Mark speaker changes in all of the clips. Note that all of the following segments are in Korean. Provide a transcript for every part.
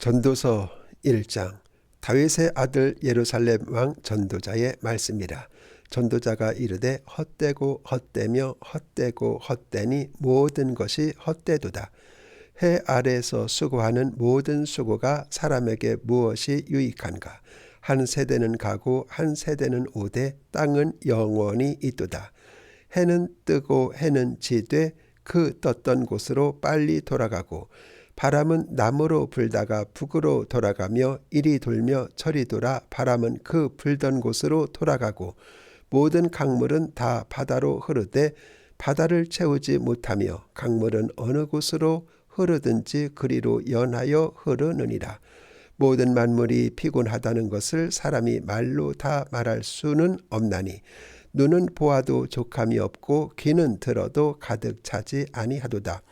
Speaker 1: 전도서 1장. 다윗의 아들 예루살렘 왕 전도자의 말씀이라. 전도자가 이르되 헛되고 헛되며 헛되고 헛되니 모든 것이 헛되도다. 해 아래에서 수고하는 모든 수고가 사람에게 무엇이 유익한가? 한 세대는 가고 한 세대는 오되 땅은 영원히 있도다. 해는 뜨고 해는 지되 그 떴던 곳으로 빨리 돌아가고 바람은 남으로 불다가 북으로 돌아가며 이리 돌며 저리 돌아 바람은 그 불던 곳으로 돌아가고 모든 강물은 다 바다로 흐르되 바다를 채우지 못하며 강물은 어느 곳으로 흐르든지 그리로 연하여 흐르느니라. 모든 만물이 피곤하다는 것을 사람이 말로 다 말할 수는 없나니 눈은 보아도 족함이 없고 귀는 들어도 가득 차지 아니하도다.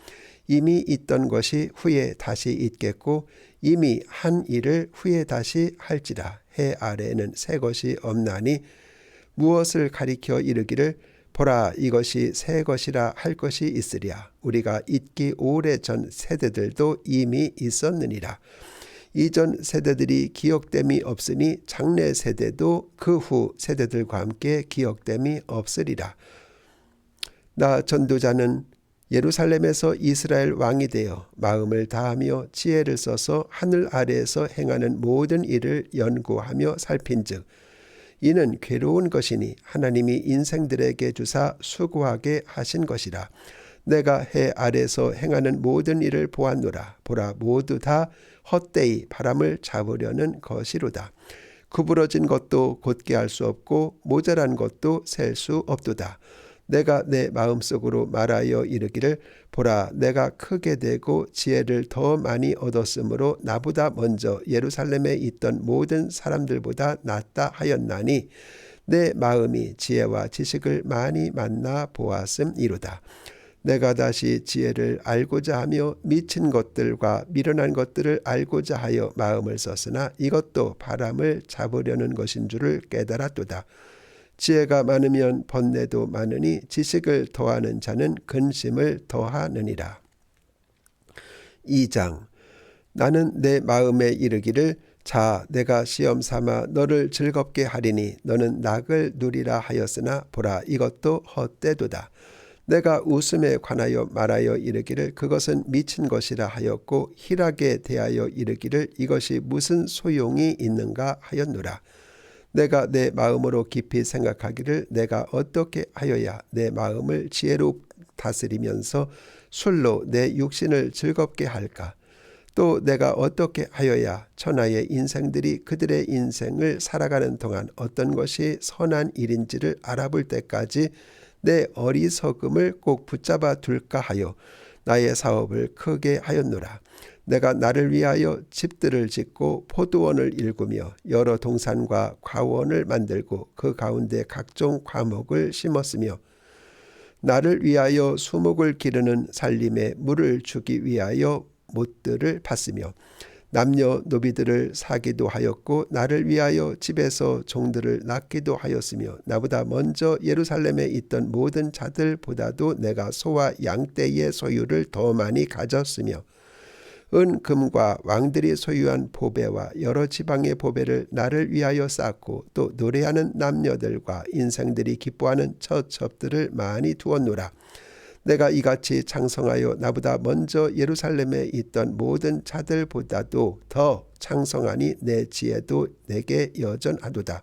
Speaker 1: 이미 있던 것이 후에 다시 있겠고 이미 한 일을 후에 다시 할지라. 해 아래에는 새 것이 없나니 무엇을 가리켜 이르기를 보라 이것이 새 것이라 할 것이 있으랴. 우리가 있기 오래전 세대들도 이미 있었느니라. 이전 세대들이 기억됨이 없으니 장래 세대도 그 후 세대들과 함께 기억됨이 없으리라. 나 전도자는 예루살렘에서 이스라엘 왕이 되어 마음을 다하며 지혜를 써서 하늘 아래에서 행하는 모든 일을 연구하며 살핀즉 이는 괴로운 것이니 하나님이 인생들에게 주사 수고하게 하신 것이라. 내가 해 아래에서 행하는 모든 일을 보았노라. 보라 모두 다 헛되이 바람을 잡으려는 것이로다. 구부러진 것도 곧게 할 수 없고 모자란 것도 셀 수 없도다. 내가 내 마음속으로 말하여 이르기를 보라 내가 크게 되고 지혜를 더 많이 얻었으므로 나보다 먼저 예루살렘에 있던 모든 사람들보다 낫다 하였나니 내 마음이 지혜와 지식을 많이 만나 보았음이로다. 내가 다시 지혜를 알고자 하며 미친 것들과 미련한 것들을 알고자 하여 마음을 썼으나 이것도 바람을 잡으려는 것인 줄을 깨달았도다. 지혜가 많으면 번뇌도 많으니 지식을 더하는 자는 근심을 더하느니라. 2장. 나는 내 마음에 이르기를 자 내가 시험 삼아 너를 즐겁게 하리니 너는 낙을 누리라 하였으나 보라 이것도 헛되도다. 내가 웃음에 관하여 말하여 이르기를 그것은 미친 것이라 하였고 희락에 대하여 이르기를 이것이 무슨 소용이 있는가 하였노라. 내가 내 마음으로 깊이 생각하기를 내가 어떻게 하여야 내 마음을 지혜로 다스리면서 술로 내 육신을 즐겁게 할까? 또 내가 어떻게 하여야 천하의 인생들이 그들의 인생을 살아가는 동안 어떤 것이 선한 일인지를 알아볼 때까지 내 어리석음을 꼭 붙잡아 둘까 하여 나의 사업을 크게 하였노라. 내가 나를 위하여 집들을 짓고 포도원을 일구며 여러 동산과 과원을 만들고 그 가운데 각종 과목을 심었으며 나를 위하여 수목을 기르는 살림에 물을 주기 위하여 못들을 팠으며 남녀 노비들을 사기도 하였고 나를 위하여 집에서 종들을 낳기도 하였으며 나보다 먼저 예루살렘에 있던 모든 자들보다도 내가 소와 양떼의 소유를 더 많이 가졌으며 은금과 왕들이 소유한 보배와 여러 지방의 보배를 나를 위하여 쌓고 또 노래하는 남녀들과 인생들이 기뻐하는 처첩들을 많이 두었노라. 내가 이같이 창성하여 나보다 먼저 예루살렘에 있던 모든 자들보다도 더 창성하니 내 지혜도 내게 여전하도다.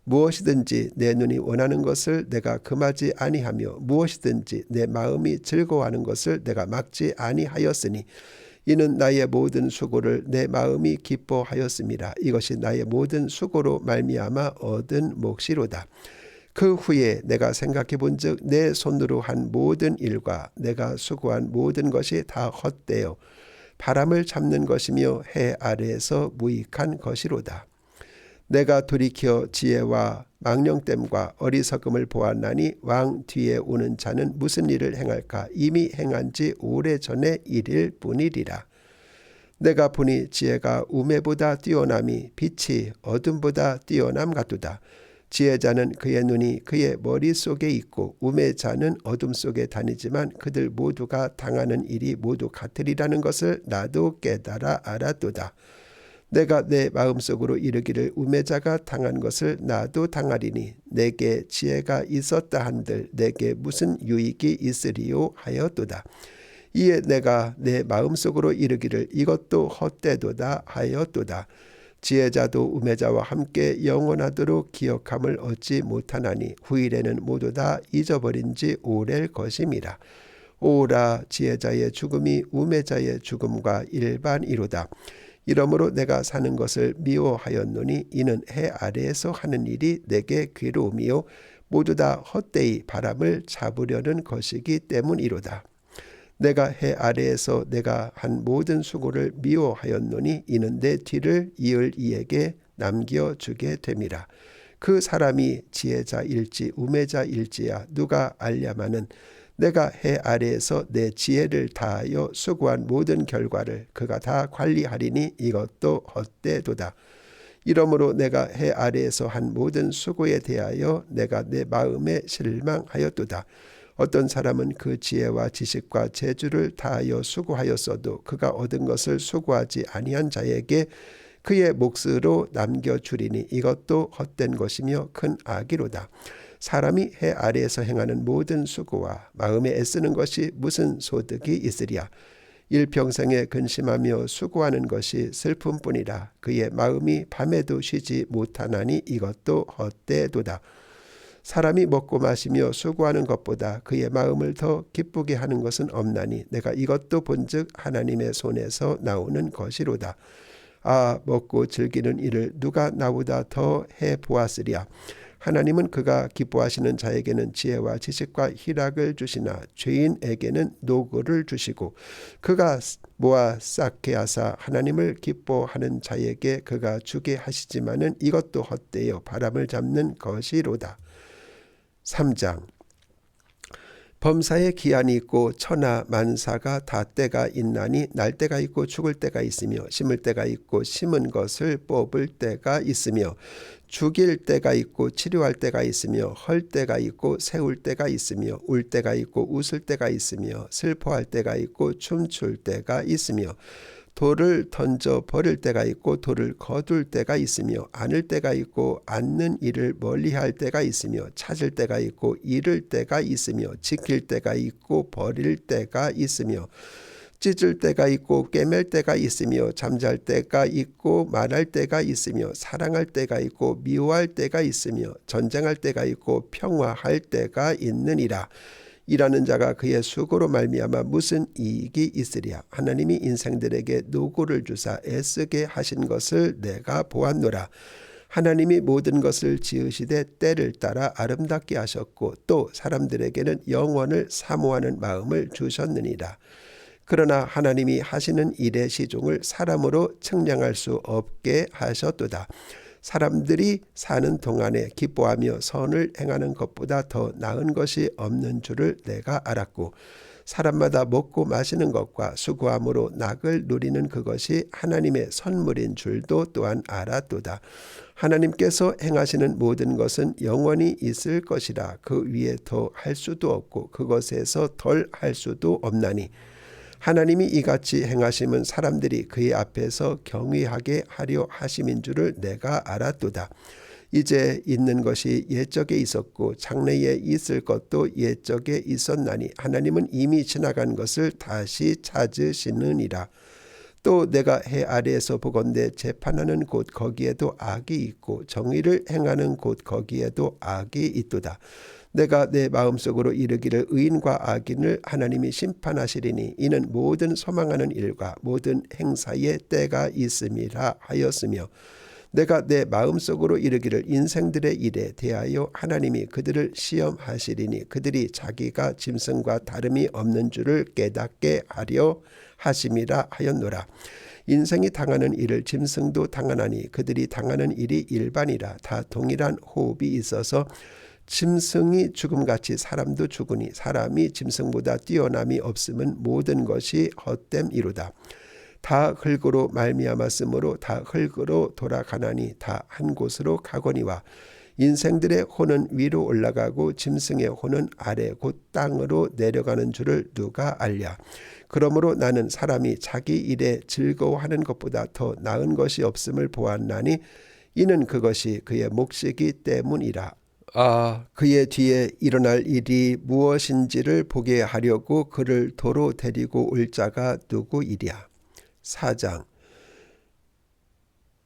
Speaker 1: 무엇이든지 내 눈이 원하는 것을 내가 금하지 아니하며 무엇이든지 내 마음이 즐거워하는 것을 내가 막지 아니하였으니 이는 나의 모든 수고를 내 마음이 기뻐하였음이라. 이것이 나의 모든 수고로 말미암아 얻은 몫이로다. 그 후에 내가 생각해 본즉 내 손으로 한 모든 일과 내가 수고한 모든 것이 다 헛되어 바람을 잡는 것이며 해 아래에서 무익한 것이로다. 내가 돌이켜 지혜와 망령됨과 어리석음을 보았나니 왕 뒤에 오는 자는 무슨 일을 행할까? 이미 행한 지 오래전의 일일 뿐이리라. 내가 보니 지혜가 우매보다 뛰어남이 빛이 어둠보다 뛰어남 같도다. 지혜자는 그의 눈이 그의 머릿속에 있고 우매자는 어둠 속에 다니지만 그들 모두가 당하는 일이 모두 같으리라는 것을 나도 깨달아 알았도다. 내가 내 마음속으로 이르기를 우매자가 당한 것을 나도 당하리니 내게 지혜가 있었다 한들 내게 무슨 유익이 있으리요 하였도다. 이에 내가 내 마음속으로 이르기를 이것도 헛되도다 하였도다. 지혜자도 우매자와 함께 영원하도록 기억함을 얻지 못하나니 후일에는 모두 다 잊어버린 지 오래일 것임이라. 오라 지혜자의 죽음이 우매자의 죽음과 일반이로다. 이러므로 내가 사는 것을 미워하였노니 이는 해 아래에서 하는 일이 내게 괴로움이요 모두 다 헛되이 바람을 잡으려는 것이기 때문이로다. 내가 해 아래에서 내가 한 모든 수고를 미워하였노니 이는 내 뒤를 이을 이에게 남겨주게 됨이라. 그 사람이 지혜자일지 우매자일지야 누가 알랴마는 내가 해 아래에서 내 지혜를 다하여 수고한 모든 결과를 그가 다 관리하리니 이것도 헛되도다. 이러므로 내가 해 아래에서 한 모든 수고에 대하여 내가 내 마음에 실망하였도다. 어떤 사람은 그 지혜와 지식과 재주를 다하여 수고하였어도 그가 얻은 것을 수고하지 아니한 자에게 그의 몫으로 남겨주리니 이것도 헛된 것이며 큰 악이로다. 사람이 해 아래에서 행하는 모든 수고와 마음에 애쓰는 것이 무슨 소득이 있으랴. 일평생에 근심하며 수고하는 것이 슬픔뿐이라. 그의 마음이 밤에도 쉬지 못하나니 이것도 헛되도다. 사람이 먹고 마시며 수고하는 것보다 그의 마음을 더 기쁘게 하는 것은 없나니 내가 이것도 본즉 하나님의 손에서 나오는 것이로다. 아 먹고 즐기는 일을 누가 나보다 더 해보았으랴. 하나님은 그가 기뻐하시는 자에게는 지혜와 지식과 희락을 주시나 죄인에게는 노고를 주시고 그가 모아 쌓게 하사 하나님을 기뻐하는 자에게 그가 주게 하시지만은 이것도 헛되어 바람을 잡는 것이로다. 3장 범사에 기한이 있고 천하 만사가 다 때가 있나니 날 때가 있고 죽을 때가 있으며 심을 때가 있고 심은 것을 뽑을 때가 있으며 죽일 때가 있고 치료할 때가 있으며 헐 때가 있고 세울 때가 있으며 울 때가 있고 웃을 때가 있으며 슬퍼할 때가 있고 춤출 때가 있으며 돌을 던져 버릴 때가 있고 돌을 거둘 때가 있으며 안을 때가 있고 앉는 일을 멀리할 때가 있으며 찾을 때가 있고 잃을 때가 있으며 지킬 때가 있고 버릴 때가 있으며 찢을 때가 있고 꿰맬 때가 있으며 잠잘 때가 있고 말할 때가 있으며 사랑할 때가 있고 미워할 때가 있으며 전쟁할 때가 있고 평화할 때가 있느니라. 일하는 자가 그의 수고로 말미암아 무슨 이익이 있으랴. 하나님이 인생들에게 노고를 주사 애쓰게 하신 것을 내가 보았노라. 하나님이 모든 것을 지으시되 때를 따라 아름답게 하셨고 또 사람들에게는 영원을 사모하는 마음을 주셨느니라. 그러나 하나님이 하시는 일의 시종을 사람으로 측량할 수 없게 하셨도다. 사람들이 사는 동안에 기뻐하며 선을 행하는 것보다 더 나은 것이 없는 줄을 내가 알았고 사람마다 먹고 마시는 것과 수고함으로 낙을 누리는 그것이 하나님의 선물인 줄도 또한 알았도다. 하나님께서 행하시는 모든 것은 영원히 있을 것이라. 그 위에 더 할 수도 없고 그것에서 덜 할 수도 없나니 하나님이 이같이 행하심은 사람들이 그의 앞에서 경외하게 하려 하심인 줄을 내가 알았도다. 이제 있는 것이 옛적에 있었고 장래에 있을 것도 옛적에 있었나니 하나님은 이미 지나간 것을 다시 찾으시느니라. 또 내가 해 아래에서 보건대 재판하는 곳 거기에도 악이 있고 정의를 행하는 곳 거기에도 악이 있도다. 내가 내 마음속으로 이르기를 의인과 악인을 하나님이 심판하시리니 이는 모든 소망하는 일과 모든 행사에 때가 있음이라 하였으며 내가 내 마음속으로 이르기를 인생들의 일에 대하여 하나님이 그들을 시험하시리니 그들이 자기가 짐승과 다름이 없는 줄을 깨닫게 하려 하심이라 하였노라. 인생이 당하는 일을 짐승도 당하나니 그들이 당하는 일이 일반이라. 다 동일한 호흡이 있어서 짐승이 죽음같이 사람도 죽으니 사람이 짐승보다 뛰어남이 없음은 모든 것이 헛됨이로다. 다 흙으로 말미암았으므로 다 흙으로 돌아가나니 다 한 곳으로 가거니와 인생들의 혼은 위로 올라가고 짐승의 혼은 아래 곧 땅으로 내려가는 줄을 누가 알랴. 그러므로 나는 사람이 자기 일에 즐거워하는 것보다 더 나은 것이 없음을 보았나니 이는 그것이 그의 몫이기 때문이라. 그의 뒤에 일어날 일이 무엇인지를 보게 하려고 그를 도로 데리고 올 자가 누구이랴. 4장.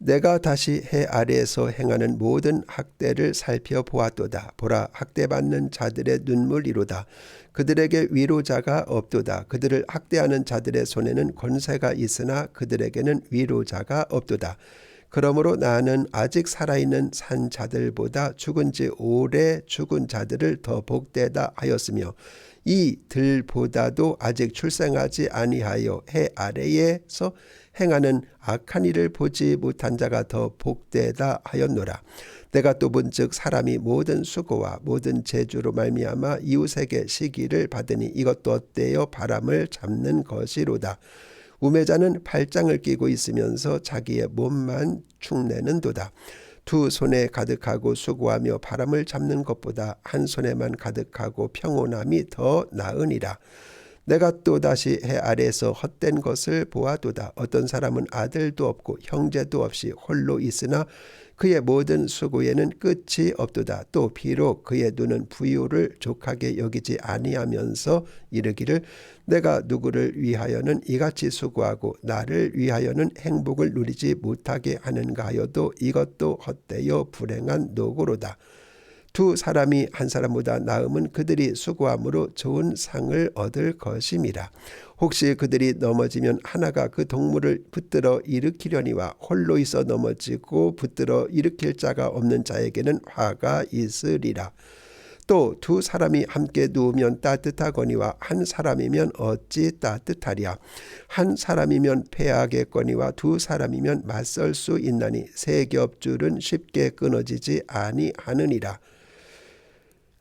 Speaker 1: 내가 다시 해 아래에서 행하는 모든 학대를 살펴보았도다. 보라, 학대받는 자들의 눈물이로다. 그들에게 위로자가 없도다. 그들을 학대하는 자들의 손에는 권세가 있으나 그들에게는 위로자가 없도다. 그러므로 나는 아직 살아있는 산 자들보다 죽은 지 오래 죽은 자들을 더 복되다 하였으며 이 들보다도 아직 출생하지 아니하여 해 아래에서 행하는 악한 일을 보지 못한 자가 더 복되다 하였노라. 내가 또 본즉 사람이 모든 수고와 모든 재주로 말미암아 이웃에게 시기를 받으니 이것도 헛되어 바람을 잡는 것이로다. 우매자는 팔짱을 끼고 있으면서 자기의 몸만 축내는도다. 두 손에 가득하고 수고하며 바람을 잡는 것보다 한 손에만 가득하고 평온함이 더 나으니라. 내가 또다시 해 아래에서 헛된 것을 보아도다. 어떤 사람은 아들도 없고 형제도 없이 홀로 있으나 그의 모든 수고에는 끝이 없도다. 또 비록 그의 눈은 부유를 족하게 여기지 아니하면서 이르기를 내가 누구를 위하여는 이같이 수고하고 나를 위하여는 행복을 누리지 못하게 하는가 하여도 이것도 헛되어 불행한 노고로다. 두 사람이 한 사람보다 나음은 그들이 수고함으로 좋은 상을 얻을 것임이라. 혹시 그들이 넘어지면 하나가 그 동물을 붙들어 일으키려니와 홀로 있어 넘어지고 붙들어 일으킬 자가 없는 자에게는 화가 있으리라. 또 두 사람이 함께 누우면 따뜻하거니와 한 사람이면 어찌 따뜻하랴. 한 사람이면 패하겠거니와 두 사람이면 맞설 수 있나니 세 겹줄은 쉽게 끊어지지 아니하느니라.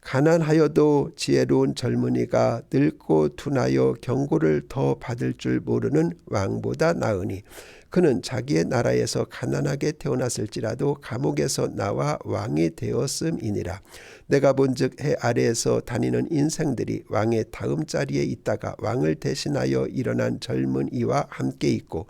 Speaker 1: 가난하여도 지혜로운 젊은이가 늙고 둔하여 경고를 더 받을 줄 모르는 왕보다 나으니 그는 자기의 나라에서 가난하게 태어났을지라도 감옥에서 나와 왕이 되었음이니라. 내가 본즉 해 아래에서 다니는 인생들이 왕의 다음 자리에 있다가 왕을 대신하여 일어난 젊은이와 함께 있고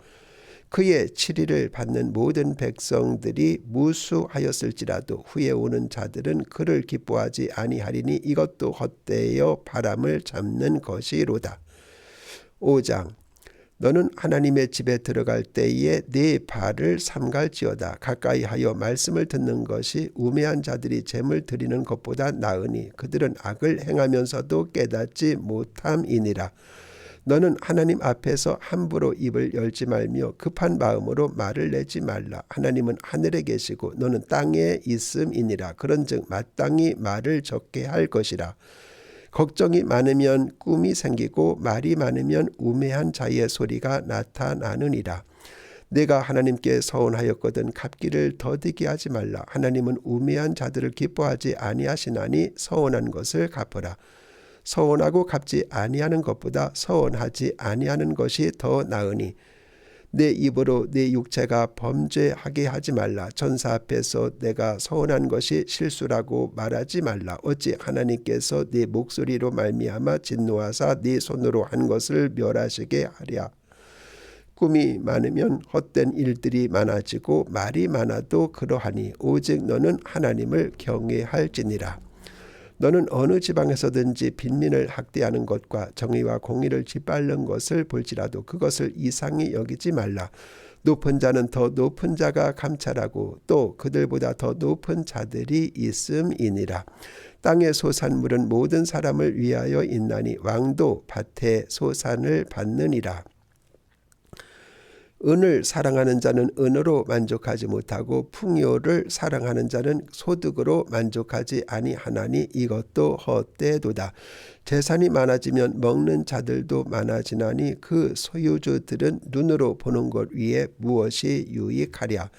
Speaker 1: 그의 치리를 받는 모든 백성들이 무수하였을지라도 후에 오는 자들은 그를 기뻐하지 아니하리니 이것도 헛되어 바람을 잡는 것이로다. 5장. 너는 하나님의 집에 들어갈 때에 네 발을 삼갈지어다. 가까이 하여 말씀을 듣는 것이 우매한 자들이 재물 드리는 것보다 나으니 그들은 악을 행하면서도 깨닫지 못함이니라. 너는 하나님 앞에서 함부로 입을 열지 말며 급한 마음으로 말을 내지 말라. 하나님은 하늘에 계시고 너는 땅에 있음이니라. 그런즉 마땅히 말을 적게 할 것이라. 걱정이 많으면 꿈이 생기고 말이 많으면 우매한 자의 소리가 나타나느니라. 내가 하나님께 서원하였거든 갚기를 더디게 하지 말라. 하나님은 우매한 자들을 기뻐하지 아니하시나니 서원한 것을 갚으라. 서원하고 갚지 아니하는 것보다 서원하지 아니하는 것이 더 나으니 내 입으로 내 육체가 범죄하게 하지 말라. 전사 앞에서 내가 서원한 것이 실수라고 말하지 말라. 어찌 하나님께서 네 목소리로 말미암아 진노하사 네 손으로 한 것을 멸하시게 하랴. 꿈이 많으면 헛된 일들이 많아지고 말이 많아도 그러하니 오직 너는 하나님을 경외할지니라. 너는 어느 지방에서든지 빈민을 학대하는 것과 정의와 공의를 짓밟는 것을 볼지라도 그것을 이상히 여기지 말라. 높은 자는 더 높은 자가 감찰하고 또 그들보다 더 높은 자들이 있음이니라. 땅의 소산물은 모든 사람을 위하여 있나니 왕도 밭의 소산을 받느니라. 은을 사랑하는 자는 은으로 만족하지 못하고 풍요를 사랑하는 자는 소득으로 만족하지 아니하나니 이것도 헛되도다. 재산이 많아지면 먹는 자들도 많아지나니 그 소유주들은 눈으로 보는 것 위에 무엇이 유익하랴.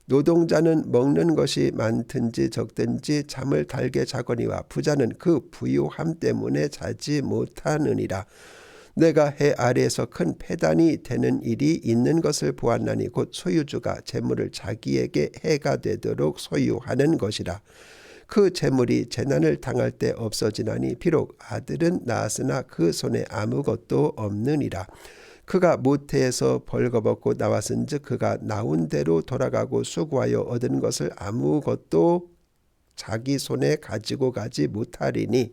Speaker 1: 노동자는 먹는 것이 많든지 적든지 잠을 달게 자거니와 부자는 그 부유함 때문에 자지 못하느니라. 내가 해 아래에서 큰 패단이 되는 일이 있는 것을 보았나니 곧 소유주가 재물을 자기에게 해가 되도록 소유하는 것이라. 그 재물이 재난을 당할 때 없어지나니 비록 아들은 낳았으나 그 손에 아무것도 없느니라. 그가 모태에서 벌거벗고 나왔은즉 그가 나온 대로 돌아가고 수고하여 얻은 것을 아무것도 자기 손에 가지고 가지 못하리니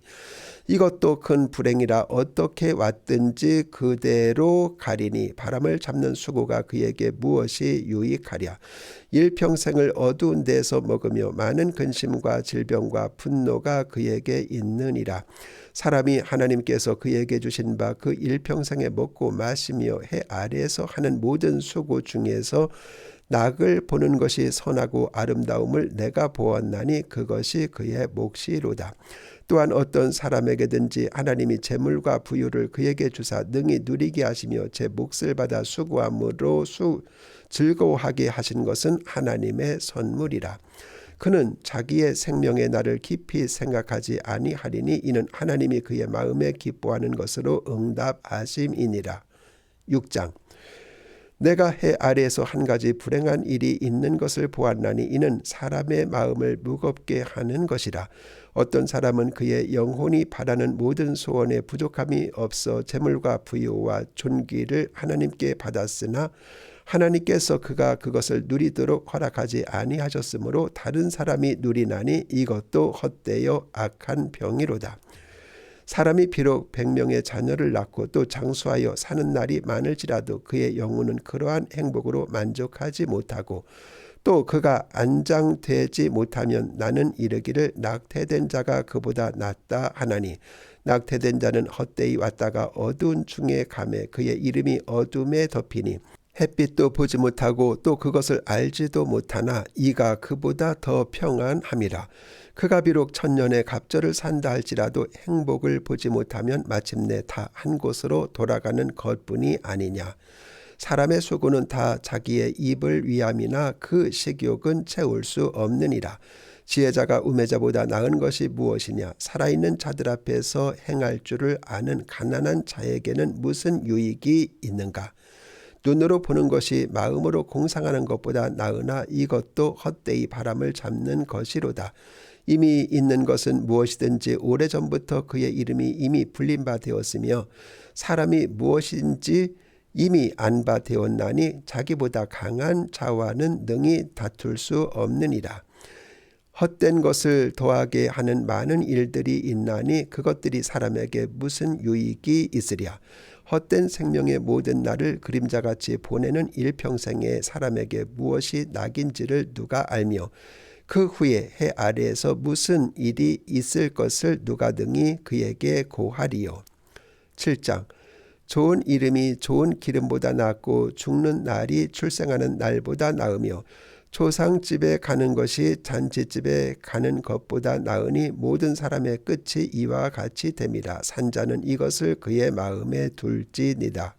Speaker 1: 이것도 큰 불행이라. 어떻게 왔든지 그대로 가리니 바람을 잡는 수고가 그에게 무엇이 유익하랴. 일평생을 어두운 데서 먹으며 많은 근심과 질병과 분노가 그에게 있느니라. 사람이 하나님께서 그에게 주신 바 그 일평생에 먹고 마시며 해 아래에서 하는 모든 수고 중에서 낙을 보는 것이 선하고 아름다움을 내가 보았나니 그것이 그의 몫이로다. 또한 어떤 사람에게든지 하나님이 재물과 부유를 그에게 주사 능히 누리게 하시며 제 몫을 받아 수고함으로 즐거워하게 하신 것은 하나님의 선물이라. 그는 자기의 생명의 날을 깊이 생각하지 아니하리니 이는 하나님이 그의 마음에 기뻐하는 것으로 응답하심이니라. 6장. 내가 해 아래에서 한 가지 불행한 일이 있는 것을 보았나니 이는 사람의 마음을 무겁게 하는 것이라. 어떤 사람은 그의 영혼이 바라는 모든 소원에 부족함이 없어 재물과 부유와 존귀를 하나님께 받았으나 하나님께서 그가 그것을 누리도록 허락하지 아니하셨으므로 다른 사람이 누리나니 이것도 헛되어 악한 병이로다. 사람이 비록 100명의 자녀를 낳고 또 장수하여 사는 날이 많을지라도 그의 영혼은 그러한 행복으로 만족하지 못하고 또 그가 안장되지 못하면 나는 이르기를 낙태된 자가 그보다 낫다 하나니 낙태된 자는 헛되이 왔다가 어두운 중에 가매 그의 이름이 어둠에 덮이니 햇빛도 보지 못하고 또 그것을 알지도 못하나 이가 그보다 더 평안함이라. 그가 비록 천년의 갑절을 산다 할지라도 행복을 보지 못하면 마침내 다 한 곳으로 돌아가는 것뿐이 아니냐. 사람의 수고는 다 자기의 입을 위함이나 그 식욕은 채울 수 없느니라. 지혜자가 우매자보다 나은 것이 무엇이냐. 살아있는 자들 앞에서 행할 줄을 아는 가난한 자에게는 무슨 유익이 있는가. 눈으로 보는 것이 마음으로 공상하는 것보다 나으나 이것도 헛되이 바람을 잡는 것이로다. 이미 있는 것은 무엇이든지 오래전부터 그의 이름이 이미 불린 바 되었으며 사람이 무엇인지 이미 안 바 되었나니 자기보다 강한 자와는 능히 다툴 수 없느니라. 헛된 것을 더하게 하는 많은 일들이 있나니 그것들이 사람에게 무슨 유익이 있으랴. 헛된 생명의 모든 날을 그림자같이 보내는 일평생에 사람에게 무엇이 낙인지를 누가 알며 그 후에 해 아래에서 무슨 일이 있을 것을 누가 능히 그에게 고하리요. 7장. 좋은 이름이 좋은 기름보다 낫고 죽는 날이 출생하는 날보다 나으며 초상집에 가는 것이 잔치집에 가는 것보다 나으니 모든 사람의 끝이 이와 같이 됨이라. 산자는 이것을 그의 마음에 둘지니라.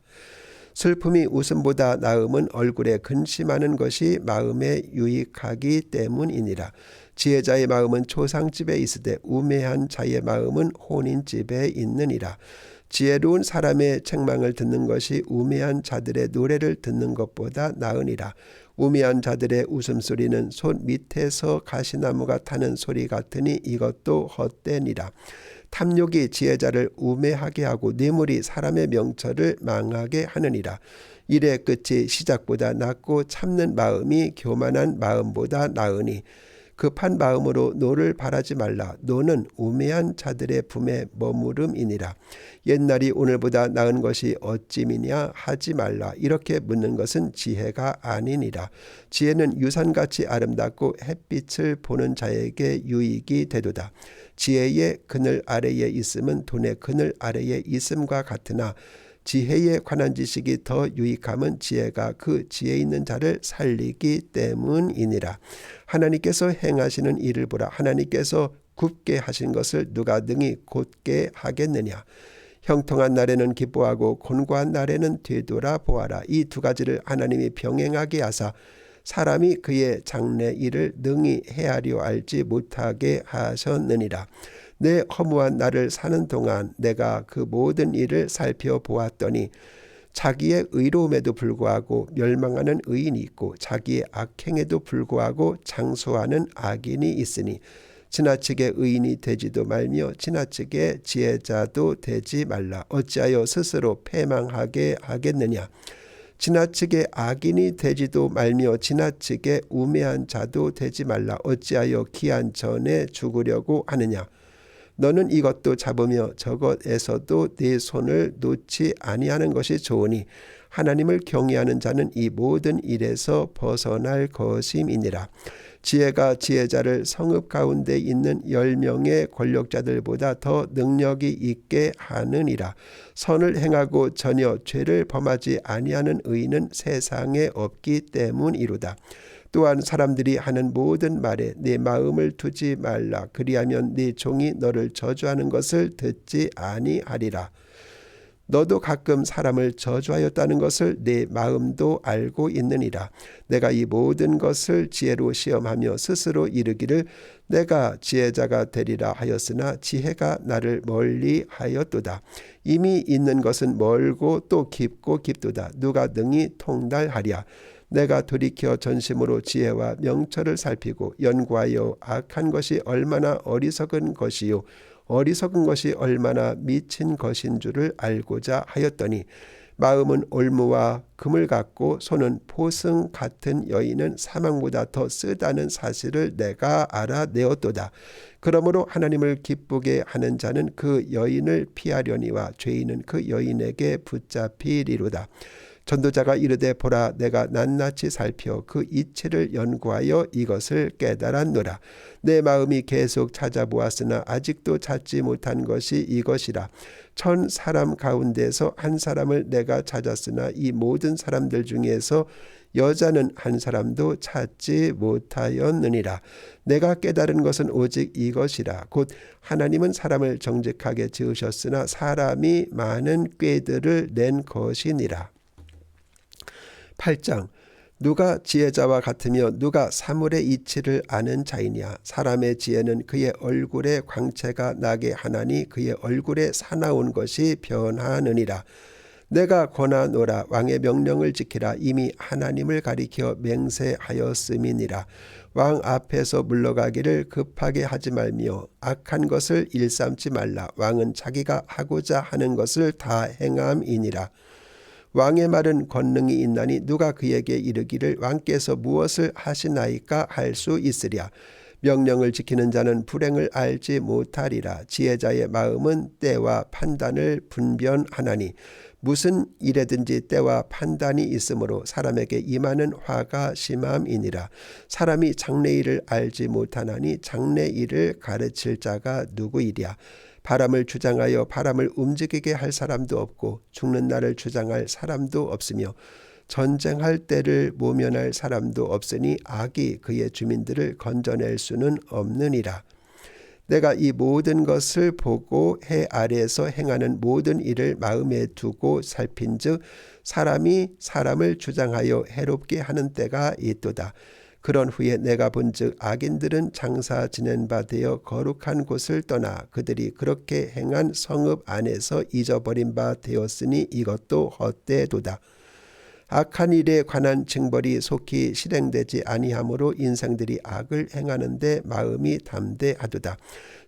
Speaker 1: 슬픔이 웃음보다 나음은 얼굴에 근심하는 것이 마음에 유익하기 때문이니라. 지혜자의 마음은 초상집에 있으되 우매한 자의 마음은 혼인집에 있느니라. 지혜로운 사람의 책망을 듣는 것이 우매한 자들의 노래를 듣는 것보다 나으니라. 우매한 자들의 웃음소리는 손 밑에서 가시나무가 타는 소리 같으니 이것도 헛되니라. 탐욕이 지혜자를 우매하게 하고 뇌물이 사람의 명철을 망하게 하느니라. 일의 끝이 시작보다 낮고 참는 마음이 교만한 마음보다 나으니 급한 마음으로 노를 바라지 말라. 노는 우매한 자들의 품에 머무름이니라. 옛날이 오늘보다 나은 것이 어찌미냐 하지 말라. 이렇게 묻는 것은 지혜가 아니니라. 지혜는 유산같이 아름답고 햇빛을 보는 자에게 유익이 되도다. 지혜의 그늘 아래에 있음은 돈의 그늘 아래에 있음과 같으나 지혜에 관한 지식이 더 유익함은 지혜가 그 지혜 있는 자를 살리기 때문이니라. 하나님께서 행하시는 일을 보라. 하나님께서 굽게 하신 것을 누가 능히 곧게 하겠느냐. 형통한 날에는 기뻐하고 곤고한 날에는 되돌아 보아라. 이 두 가지를 하나님이 병행하게 하사 사람이 그의 장래 일을 능히 헤아려 알지 못하게 하셨느니라. 내 허무한 날을 사는 동안 내가 그 모든 일을 살펴보았더니 자기의 의로움에도 불구하고 멸망하는 의인이 있고 자기의 악행에도 불구하고 장수하는 악인이 있으니 지나치게 의인이 되지도 말며 지나치게 지혜자도 되지 말라. 어찌하여 스스로 패망하게 하겠느냐. 지나치게 악인이 되지도 말며 지나치게 우매한 자도 되지 말라. 어찌하여 기한 전에 죽으려고 하느냐. 너는 이것도 잡으며 저것에서도 네 손을 놓지 아니하는 것이 좋으니 하나님을 경외하는 자는 이 모든 일에서 벗어날 것임이니라. 지혜가 지혜자를 성읍 가운데 있는 10명의 권력자들보다 더 능력이 있게 하느니라. 선을 행하고 전혀 죄를 범하지 아니하는 의인은 세상에 없기 때문이로다. 또한 사람들이 하는 모든 말에 네 마음을 두지 말라. 그리하면 네 종이 너를 저주하는 것을 듣지 아니하리라. 너도 가끔 사람을 저주하였다는 것을 내 마음도 알고 있느니라. 내가 이 모든 것을 지혜로 시험하며 스스로 이르기를 내가 지혜자가 되리라 하였으나 지혜가 나를 멀리 하였도다. 이미 있는 것은 멀고 또 깊고 깊도다. 누가 능히 통달하랴. 내가 돌이켜 전심으로 지혜와 명철을 살피고 연구하여 악한 것이 얼마나 어리석은 것이요 어리석은 것이 얼마나 미친 것인 줄을 알고자 하였더니 마음은 올무와 금을 같고 손은 포승 같은 여인은 사망보다 더 쓰다는 사실을 내가 알아내었도다. 그러므로 하나님을 기쁘게 하는 자는 그 여인을 피하려니와 죄인은 그 여인에게 붙잡히리로다. 전도자가 이르되 보라 내가 낱낱이 살펴 그 이치를 연구하여 이것을 깨달았노라. 내 마음이 계속 찾아보았으나 아직도 찾지 못한 것이 이것이라. 1000 사람 가운데서 한 사람을 내가 찾았으나 이 모든 사람들 중에서 여자는 한 사람도 찾지 못하였느니라. 내가 깨달은 것은 오직 이것이라. 곧 하나님은 사람을 정직하게 지으셨으나 사람이 많은 꾀들을 낸 것이니라. 8장. 누가 지혜자와 같으며 누가 사물의 이치를 아는 자이냐. 사람의 지혜는 그의 얼굴에 광채가 나게 하나니 그의 얼굴에 사나운 것이 변하느니라. 내가 권하노라. 왕의 명령을 지키라. 이미 하나님을 가리켜 맹세하였음이니라. 왕 앞에서 물러가기를 급하게 하지 말며 악한 것을 일삼지 말라. 왕은 자기가 하고자 하는 것을 다 행함이니라. 왕의 말은 권능이 있나니 누가 그에게 이르기를 왕께서 무엇을 하시나이까 할 수 있으랴. 명령을 지키는 자는 불행을 알지 못하리라. 지혜자의 마음은 때와 판단을 분별하나니 무슨 일에든지 때와 판단이 있으므로 사람에게 임하는 화가 심함이니라. 사람이 장래일을 알지 못하나니 장래일을 가르칠 자가 누구이랴. 바람을 주장하여 바람을 움직이게 할 사람도 없고 죽는 날을 주장할 사람도 없으며 전쟁할 때를 모면할 사람도 없으니 악이 그의 주민들을 건져낼 수는 없느니라. 내가 이 모든 것을 보고 해 아래에서 행하는 모든 일을 마음에 두고 살핀즉 사람이 사람을 주장하여 해롭게 하는 때가 있도다. 그런 후에 내가 본즉 악인들은 장사 지낸 바 되어 거룩한 곳을 떠나 그들이 그렇게 행한 성읍 안에서 잊어버린 바 되었으니 이것도 헛되도다. 악한 일에 관한 징벌이 속히 실행되지 아니하므로 인생들이 악을 행하는데 마음이 담대하도다.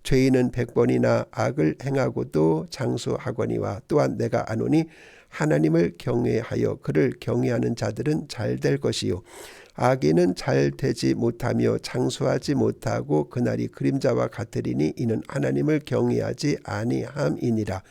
Speaker 1: 죄인은 100번이나 악을 행하고도 장수하거니와 또한 내가 아노니 하나님을 경외하여 그를 경외하는 자들은 잘 될 것이요 악인은 잘 되지 못하며 장수하지 못하고 그날이 그림자와 같으리니 이는 하나님을 경외하지 아니함이니라.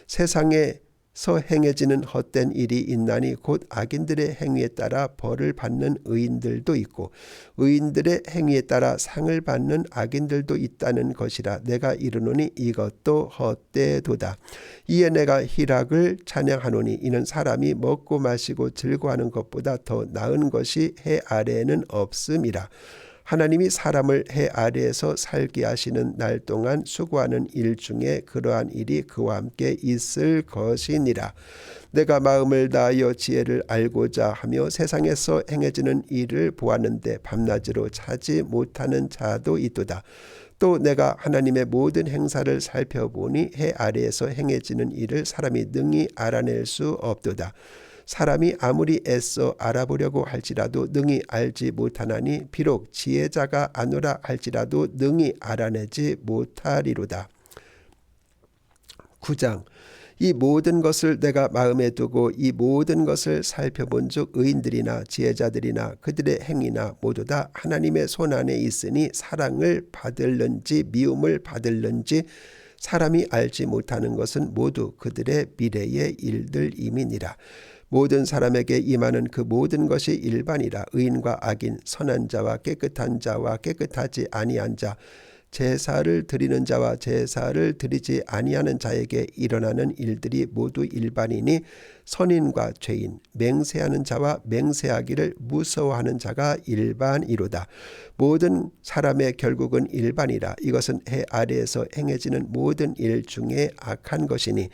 Speaker 1: 세상에서 행해지는 헛된 일이 있나니 곧 악인들의 행위에 따라 벌을 받는 의인들도 있고 의인들의 행위에 따라 상을 받는 악인들도 있다는 것이라. 내가 이르노니 이것도 헛되도다. 이에 내가 희락을 찬양하노니 이는 사람이 먹고 마시고 즐거워하는 것보다 더 나은 것이 해 아래에는 없음이라. 하나님이 사람을 해 아래에서 살게 하시는 날 동안 수고하는 일 중에 그러한 일이 그와 함께 있을 것이니라. 내가 마음을 다하여 지혜를 알고자 하며 세상에서 행해지는 일을 보았는데 밤낮으로 자지 못하는 자도 있도다. 또 내가 하나님의 모든 행사를 살펴보니 해 아래에서 행해지는 일을 사람이 능히 알아낼 수 없도다. 사람이 아무리 애써 알아보려고 할지라도 능히 알지 못하나니 비록 지혜자가 아노라 할지라도 능히 알아내지 못하리로다. 9장. 이 모든 것을 내가 마음에 두고 이 모든 것을 살펴본즉 의인들이나 지혜자들이나 그들의 행위나 모두 다 하나님의 손안에 있으니 사랑을 받을는지 미움을 받을는지 사람이 알지 못하는 것은 모두 그들의 미래의 일들임이니라. 모든 사람에게 임하는 그 모든 것이 일반이라. 의인과 악인, 선한 자와 깨끗한 자와 깨끗하지 아니한 자, 제사를 드리는 자와 제사를 드리지 아니하는 자에게 일어나는 일들이 모두 일반이니 선인과 죄인, 맹세하는 자와 맹세하기를 무서워하는 자가 일반이로다. 모든 사람의 결국은 일반이라. 이것은 해 아래에서 행해지는 모든 일 중에 악한 것이니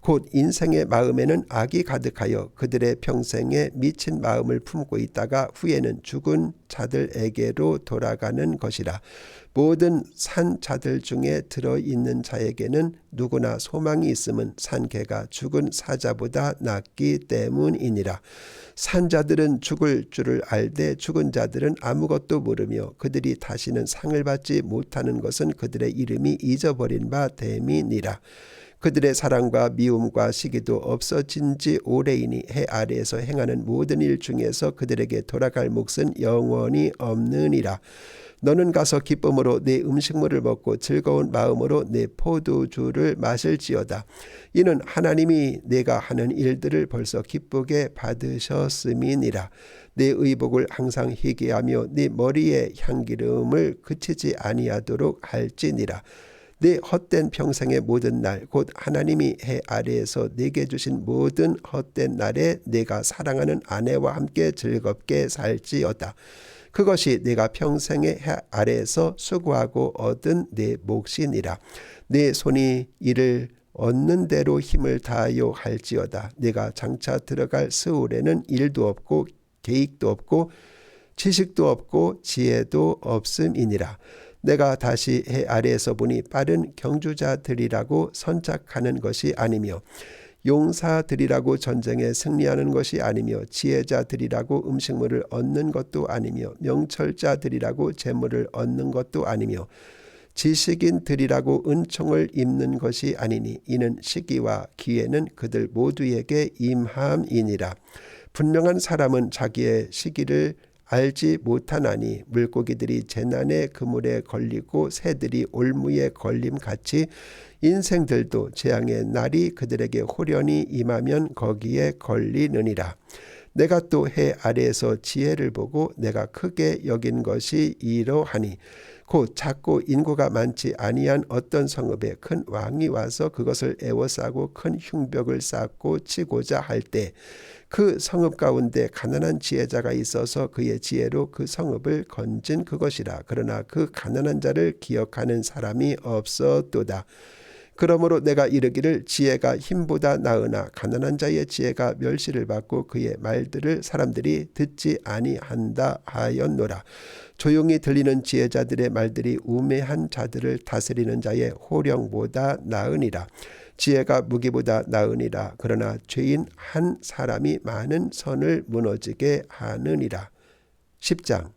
Speaker 1: 곧 인생의 마음에는 악이 가득하여 그들의 평생에 미친 마음을 품고 있다가 후에는 죽은 자들에게로 돌아가는 것이라. 모든 산 자들 중에 들어있는 자에게는 누구나 소망이 있음은 산 개가 죽은 사자보다 낫기 때문이니라. 산 자들은 죽을 줄을 알되 죽은 자들은 아무것도 모르며 그들이 다시는 상을 받지 못하는 것은 그들의 이름이 잊어버린 바 됨이니라. 그들의 사랑과 미움과 시기도 없어진 지 오래이니 해 아래에서 행하는 모든 일 중에서 그들에게 돌아갈 몫은 영원히 없느니라. 너는 가서 기쁨으로 내 음식물을 먹고 즐거운 마음으로 내 포도주를 마실지어다. 이는 하나님이 내가 하는 일들을 벌써 기쁘게 받으셨음이니라. 내 의복을 항상 희귀하며 네 머리에 향기름을 그치지 아니하도록 할지니라. 내 헛된 평생의 모든 날 곧 하나님이 해 아래에서 내게 주신 모든 헛된 날에 내가 사랑하는 아내와 함께 즐겁게 살지어다. 그것이 내가 평생의 해 아래에서 수고하고 얻은 내 몫이니라. 내 손이 이를 얻는 대로 힘을 다하여 할지어다. 내가 장차 들어갈 스울에는 일도 없고 계획도 없고 지식도 없고 지혜도 없음이니라. 내가 다시 해 아래에서 보니 빠른 경주자들이라고 선착하는 것이 아니며 용사들이라고 전쟁에 승리하는 것이 아니며 지혜자들이라고 음식물을 얻는 것도 아니며 명철자들이라고 재물을 얻는 것도 아니며 지식인들이라고 은총을 입는 것이 아니니 이는 시기와 기회는 그들 모두에게 임함이니라. 분명한 사람은 자기의 시기를 알지 못하나니 물고기들이 재난의 그물에 걸리고 새들이 올무에 걸림같이 인생들도 재앙의 날이 그들에게 호련히 임하면 거기에 걸리느니라. 내가 또 해 아래에서 지혜를 보고 내가 크게 여긴 것이 이러하니 곧 작고 인구가 많지 아니한 어떤 성읍에 큰 왕이 와서 그것을 에워싸고 큰 흉벽을 쌓고 치고자 할 때 그 성읍 가운데 가난한 지혜자가 있어서 그의 지혜로 그 성읍을 건진 그것이라. 그러나 그 가난한 자를 기억하는 사람이 없었도다. 그러므로 내가 이르기를 지혜가 힘보다 나으나 가난한 자의 지혜가 멸시를 받고 그의 말들을 사람들이 듣지 아니한다 하였노라. 조용히 들리는 지혜자들의 말들이 우매한 자들을 다스리는 자의 호령보다 나으니라. 지혜가 무기보다 나으니라. 그러나 죄인 한 사람이 많은 선을 무너지게 하느니라. 10장.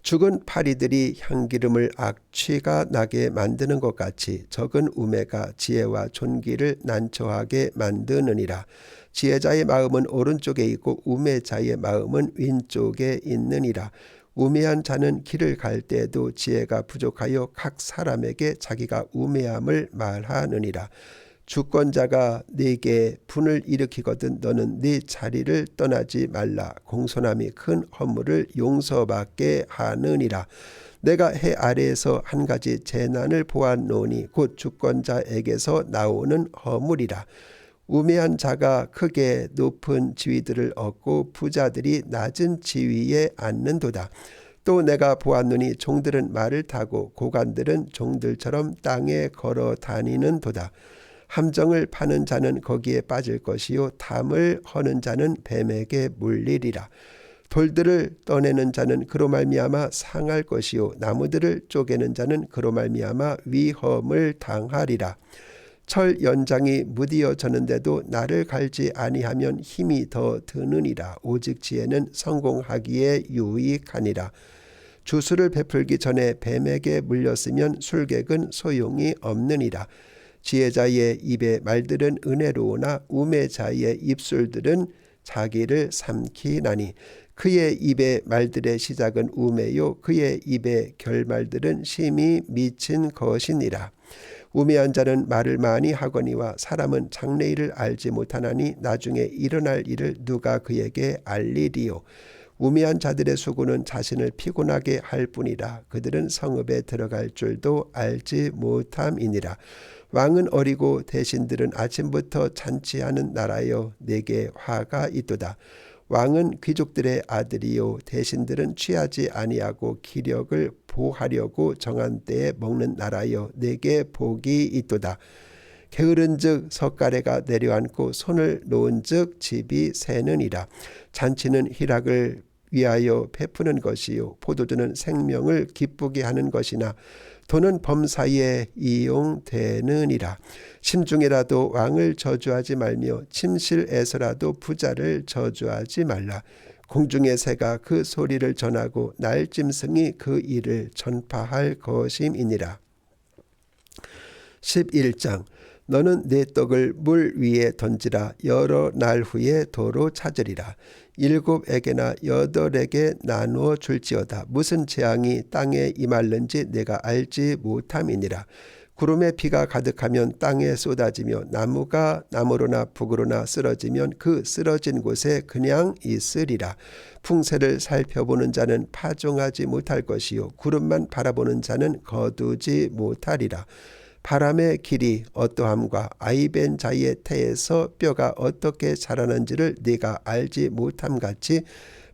Speaker 1: 죽은 파리들이 향기름을 악취가 나게 만드는 것 같이 적은 우매가 지혜와 존귀를 난처하게 만드느니라. 지혜자의 마음은 오른쪽에 있고 우매자의 마음은 왼쪽에 있느니라. 우매한 자는 길을 갈 때에도 지혜가 부족하여 각 사람에게 자기가 우매함을 말하느니라. 주권자가 네게 분을 일으키거든 너는 네 자리를 떠나지 말라. 공손함이 큰 허물을 용서받게 하느니라. 내가 해 아래에서 한 가지 재난을 보았노니 곧 주권자에게서 나오는 허물이라. 우매한 자가 크게 높은 지위들을 얻고 부자들이 낮은 지위에 앉는도다. 또 내가 보았노니 종들은 말을 타고 고관들은 종들처럼 땅에 걸어 다니는도다. 함정을 파는 자는 거기에 빠질 것이요 담을 허는 자는 뱀에게 물리리라. 돌들을 떠내는 자는 그로 말미암아 상할 것이요 나무들을 쪼개는 자는 그로 말미암아 위험을 당하리라. 철 연장이 무디어졌는데도 나를 갈지 아니하면 힘이 더 드느니라. 오직 지혜는 성공하기에 유익하니라. 주술을 베풀기 전에 뱀에게 물렸으면 술객은 소용이 없느니라. 지혜자의 입의 말들은 은혜로우나 우매자의 입술들은 자기를 삼키나니. 그의 입의 말들의 시작은 우매요 그의 입의 결말들은 심히 미친 것이니라. 우매한 자는 말을 많이 하거니와 사람은 장래일을 알지 못하나니 나중에 일어날 일을 누가 그에게 알리리요. 우매한 자들의 수고는 자신을 피곤하게 할 뿐이라. 그들은 성읍에 들어갈 줄도 알지 못함이니라. 왕은 어리고 대신들은 아침부터 잔치하는 나라여 내게 화가 있도다. 왕은 귀족들의 아들이요 대신들은 취하지 아니하고 기력을 보하려고 정한 때에 먹는 나라여 내게 복이 있도다. 게으른즉 석가래가 내려앉고 손을 놓은즉 집이 새느니라. 잔치는 희락을 위하여 베푸는 것이요 포도주는 생명을 기쁘게 하는 것이나 돈은 범사에 이용되느니라. 심중에라도 왕을 저주하지 말며 침실에서라도 부자를 저주하지 말라. 공중의 새가 그 소리를 전하고 날짐승이 그 일을 전파할 것임이니라. 11장 너는 내 떡을 물 위에 던지라. 여러 날 후에 도로 찾으리라. 7에게나 8에게 나누어 줄지어다. 무슨 재앙이 땅에 임할는지 내가 알지 못함이니라. 구름에 비가 가득하면 땅에 쏟아지며 나무가 나무로나 북으로나 쓰러지면 그 쓰러진 곳에 그냥 있으리라. 풍세를 살펴보는 자는 파종하지 못할 것이요 구름만 바라보는 자는 거두지 못하리라. 바람의 길이 어떠함과 아이벤 자의 태에서 뼈가 어떻게 자라는지를 네가 알지 못함같이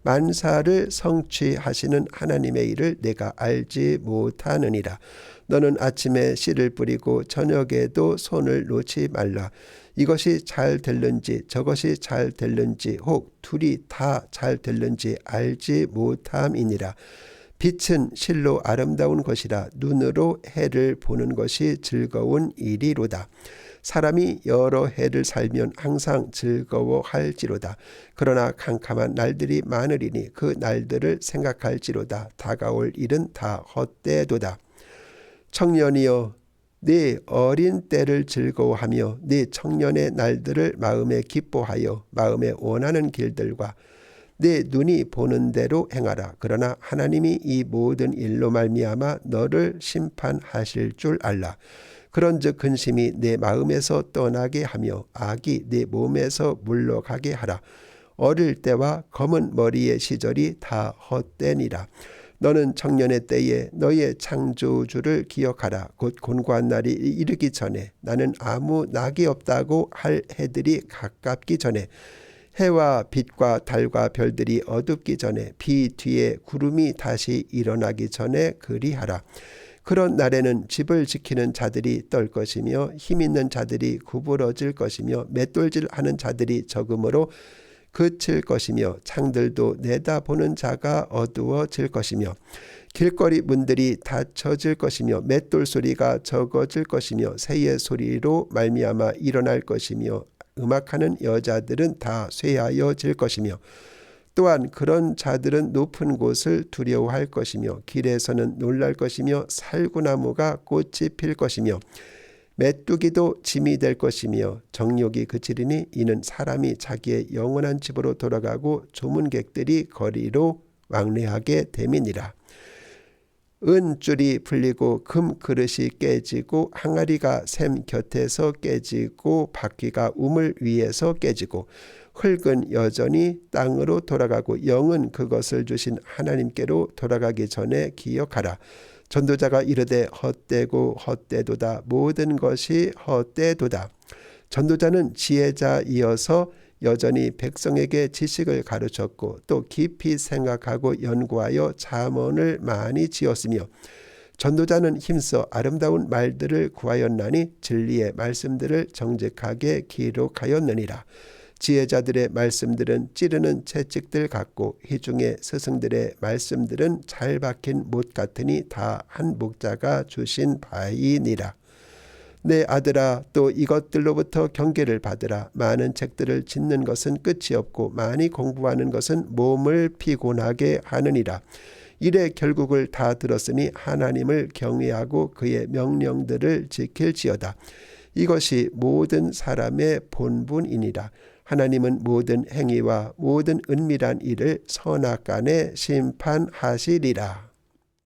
Speaker 1: 만사를 성취하시는 하나님의 일을 내가 알지 못하느니라. 너는 아침에 씨를 뿌리고 저녁에도 손을 놓지 말라. 이것이 잘 될는지 저것이 잘 될는지 혹 둘이 다 잘 될는지 알지 못함이니라. 빛은 실로 아름다운 것이라. 눈으로 해를 보는 것이 즐거운 일이로다. 사람이 여러 해를 살면 항상 즐거워할지로다. 그러나 캄캄한 날들이 많으리니 그 날들을 생각할지로다. 다가올 일은 다 헛되도다. 청년이여 네 어린 때를 즐거워하며 네 청년의 날들을 마음에 기뻐하여 마음에 원하는 길들과 내 눈이 보는 대로 행하라. 그러나 하나님이 이 모든 일로 말미암아 너를 심판하실 줄 알라. 그런즉 근심이 내 마음에서 떠나게 하며 악이 내 몸에서 물러가게 하라. 어릴 때와 검은 머리의 시절이 다 헛되니라. 너는 청년의 때에 너의 창조주를 기억하라. 곧 곤고한 날이 이르기 전에 나는 아무 낙이 없다고 할 해들이 가깝기 전에 해와 빛과 달과 별들이 어둡기 전에 비 뒤에 구름이 다시 일어나기 전에 그리하라. 그런 날에는 집을 지키는 자들이 떨 것이며 힘있는 자들이 구부러질 것이며 맷돌질하는 자들이 적음으로 그칠 것이며 창들도 내다보는 자가 어두워질 것이며 길거리 문들이 닫혀질 것이며 맷돌 소리가 적어질 것이며 새의 소리로 말미암아 일어날 것이며 음악하는 여자들은 다 쇠하여질 것이며 또한 그런 자들은 높은 곳을 두려워할 것이며 길에서는 놀랄 것이며 살구나무가 꽃이 필 것이며 메뚜기도 짐이 될 것이며 정욕이 그치리니 이는 사람이 자기의 영원한 집으로 돌아가고 조문객들이 거리로 왕래하게 됨이니라. 은줄이 풀리고 금 그릇이 깨지고 항아리가 샘 곁에서 깨지고 바퀴가 우물 위에서 깨지고 흙은 여전히 땅으로 돌아가고 영은 그것을 주신 하나님께로 돌아가기 전에 기억하라. 전도자가 이르되 헛되고 헛되도다. 모든 것이 헛되도다. 전도자는 지혜자이어서 여전히 백성에게 지식을 가르쳤고 또 깊이 생각하고 연구하여 잠언을 많이 지었으며 전도자는 힘써 아름다운 말들을 구하였나니 진리의 말씀들을 정직하게 기록하였느니라. 지혜자들의 말씀들은 찌르는 채찍들 같고 희중의 스승들의 말씀들은 잘 박힌 못 같으니 다 한 목자가 주신 바이니라. 내 아들아, 또 이것들로부터 경계를 받으라. 많은 책들을 짓는 것은 끝이 없고 많이 공부하는 것은 몸을 피곤하게 하느니라. 이래 결국을 다 들었으니 하나님을 경외하고 그의 명령들을 지킬지어다. 이것이 모든 사람의 본분이니라. 하나님은 모든 행위와 모든 은밀한 일을 선악간에 심판하시리라.